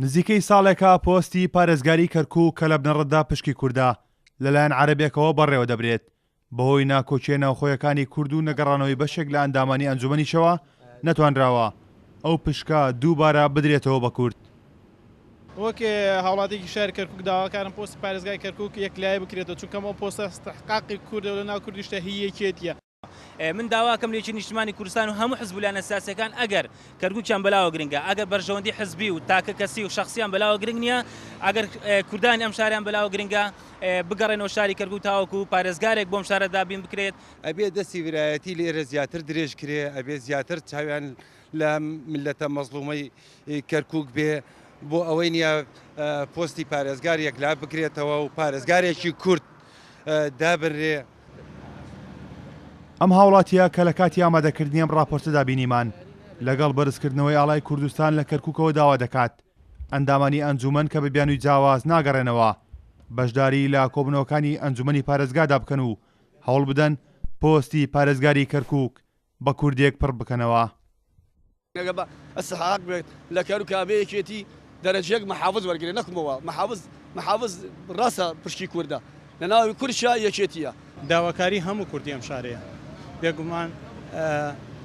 نزیکەی ساڵێکە پۆستی پارێزگاری کەرکوک کە لە بنەڕەتدا پشکی کووردا لەلایەن عەرەبێکەوە بەڕێوە دەبرێت بەهۆی ناکۆچیە ناوخۆیەکانی کورد و نەگەڕانەوەی بەشێک لە ئەندامانی ئەنجومەنیشەوە نەتوانراوە ئەو پشکە دووبارە بدرێتەوە بە کورد. وەک هاوڵاتێکی شاری کەرکوک داواکارم پۆستی پارێزگای کەرکوک یەکلایە بکرێتەوە چونکە پۆستە استحقاقی کوردە لە ناو کوردیشتە هی یەکێتیە. من داواکەم لێکی نیشتمانی کوردستان و هەموو حزبولانە سیاسیەکان ئەگەر کەرکووکیان بەلاوە گرنگە ئەگەر بەرژەوەندی حزبی و تاکە کەسی و شخصیان بەلاوە گرنگ نییە ئەگەر کوردانی ئەم شاریان بەلاوە گرنگە بگەڕێنەوە شاری کەرکوک تاوەکو پارێزگارێک بۆم شارە دابین بکرێت. ئەبێ دەستی ویلایەتی لێرە زیاتر درێژ کرێ ئەبێ زیاتر چاویان لە ملەتە مەزلومەی کەرکوک بێ بۆ ئەوەی نییە پۆستی پارێزگارێک لا بکرێتەوە و پارێزگارێکی کورد دابڕێ. ئەم هاوڵاتیە کە لە کاتی ئامادەکردنی ئەم ڕاپۆرتەدا بینیمان لەگەڵ بەرزکردنەوەی ئاڵای کوردستان لە کەرکوکەوە داوا دەکات ئەندامانی ئەنجومەن کە بە بیانووی جیاواز ناگەڕێنەوە بەشداری لە کۆبنەوەکانی ئەنجومەنی پارێزگادا بکەن و هەوڵ بدەن پۆستی پارێزگاری کەرکوک بە کوردێک پڕ بکەنەوە. استحقاق بێت لە کەرکوک بەیەکێتی دەرەجەیەک مەحافظ وەرگێ نەکمەوە مەحافظ ڕاستە پشکی کووردە لە ناوی کوردشا یەکێتیە. داواکاری هەموو کوردی ئەم شارەیە بێگومان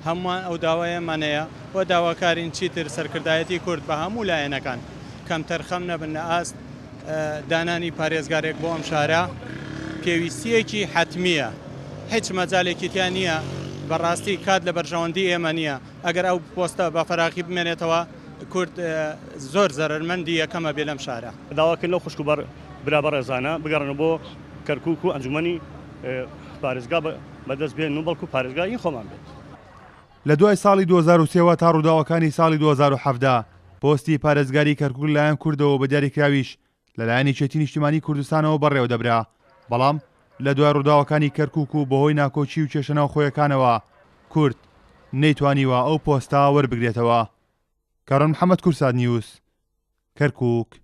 هەمووان ئەو داوایەمانەیە بۆ داواکارین چیتر سەرکردایەتی کورد بە هەموو لایەنەکان کەم تەرخەم نەبن لە ئاست دانانی پارێزگارێک بۆ ئەم شارە پێویستیەکی حتمیە هیچ مەجالێکی تیان نییە بەڕاستی کات لە بەرژەوەندی ئێمە نییە ئەگەر ئەو پۆستە بە فەراقی بمێنێتەوە کورد زۆر زەرمەندی یەکەمە بێ لەم شارە. داواکرد لەو خوشک و برابە ڕێزانە بگەڕن بۆ کەرکوک و ئەنجومەنی پارێزگا بەدەست بێن و بەڵکو پارێزگای خۆمان بێت. لە دوای ساڵی 2023 تا ڕووداوەکانی ساڵی 2017 پۆستی پارێزگاری کەرکوک لەلایەن کوردەوە بە دیاریکراویش لەلایەنی چێتی نیشتیمانی کوردستانەوە بەڕێوە دەبرا بەڵام لە دوای ڕووداوەکانی کەرکوک و بەهۆی ناکۆچی و کێشەناو خۆیەکانەوە کورد نەیتوانیوە ئەو پۆستە وەربگرێتەوە. کارۆن محەممەد کوردسات نیوز کەرکوک.